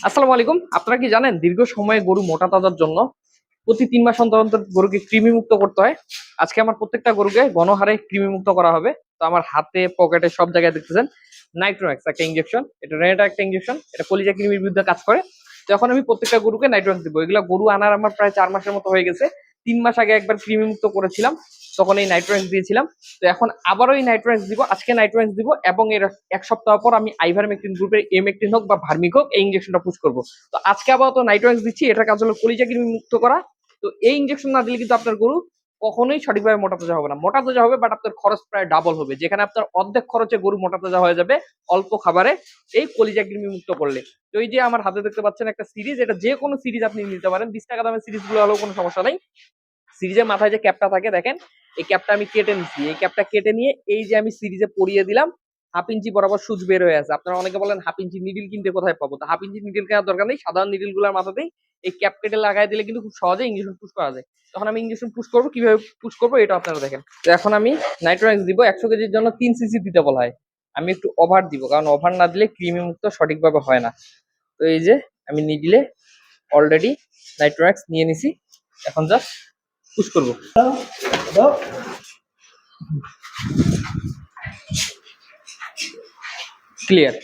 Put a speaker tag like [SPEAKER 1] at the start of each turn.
[SPEAKER 1] আসসালামু আলাইকুম। আপনারা কি জানেন দীর্ঘ সময়ে গরু মোটা তাজার জন্য প্রতি ৩ মাস অন্তর অন্তর গরুকে কৃমি মুক্ত করতে হয়। আজকে আমার প্রত্যেকটা গরুকে গণহারে কৃমি মুক্ত করা হবে। তো আমার হাতে, পকেটে সব জায়গায় দেখতেছেন নাইট্রোম্যাক্স একটা ইনজেকশন। এটা রেনেটা একটা ইনজেকশন। এটা কলিজা কৃমির বিরুদ্ধে কাজ করে। তো এখন আমি প্রত্যেকটা গরুকে নাইট্রোম্যাক্স দিব। এগুলা গরু আনার আমার প্রায় ৪ মাসের মতো হয়ে গেছে। ৩ মাস আগে একবার কৃমি মুক্ত করেছিলাম। তখন এই নাইট্রোম্যাক্স দিয়েছিলাম। তো এখন আবারও এই নাইট্রোম্যাক্স দিব। আজকে নাইট্রোম্যাক্স দিব এবং এর ১ সপ্তাহ পর আমি আইভারমেকটিন গ্রুপের এমেকটিন হোক বা ভার্মিক হোক এই ইনজেকশনটা পুশ করব। তো আজকে আপাতত নাইট্রোম্যাক্স দিচ্ছি। এটার কাজ হলো কলিজা কৃমি মুক্ত করা। তো এই ইনজেকশন না দিলে কিন্তু আপনার গরু কখনোই সঠিকভাবে মোটা তাজা হবে না। মোটা তাজা হবে বাট আপনার খরচ প্রায় ডাবল হবে। যেখানে আপনার অর্ধেক খরচে গরু মোটা তাজা হয়ে যাবে অল্প খাবারে এই কলিজা কৃমি মুক্ত করলে। তো এই যে আমার হাতে দেখতে পাচ্ছেন একটা সিরিজ, এটা যে কোনো সিরিজ আপনি নিতে পারেন। ২০ টাকা দামের সিরিজ গুলো হলেও কোনো সমস্যা নাই। সিরিজের মাথায় যে ক্যাপটা থাকে দেখেন, এই ক্যাপটা আমি কেটে নিচ্ছি। এই ক্যাপটা কেটে নিয়ে এই যে আমি সিরিজে পরিয়ে দিলাম, 1/2 ইঞ্চি বরাবর সুচ বের হয়ে আছে। আপনারা অনেকে বলেন 1/2 ইঞ্চি নিডিল কিনতে কোথায় পাবো? তো 1/2 ইঞ্চি নিডিল কেনার দরকার নেই। সাধারণ নিডিল গুলোর মাথাতেই এই ক্যাপ কেটে লাগাই দিলে কিন্তু খুব সহজে ইঞ্জেকশন পুশ করা যায়। তখন আমি ইঞ্জেকশন পুশ করবো, কিভাবে পুশ করবো এটা আপনারা দেখেন। তো এখন আমি নাইট্রোম্যাক্স দিব। ১০০ কেজির জন্য ৩ সিসি দিতে বলা হয়। আমি একটু ওভার দিব, কারণ ওভার না দিলে কৃমি মুক্ত সঠিকভাবে হয় না। তো এই যে আমি নিডিলে অলরেডি নাইট্রোম্যাক্স নিয়ে নিছি। এখন জাস্ট পুশ করবো। ক্লিয়ার।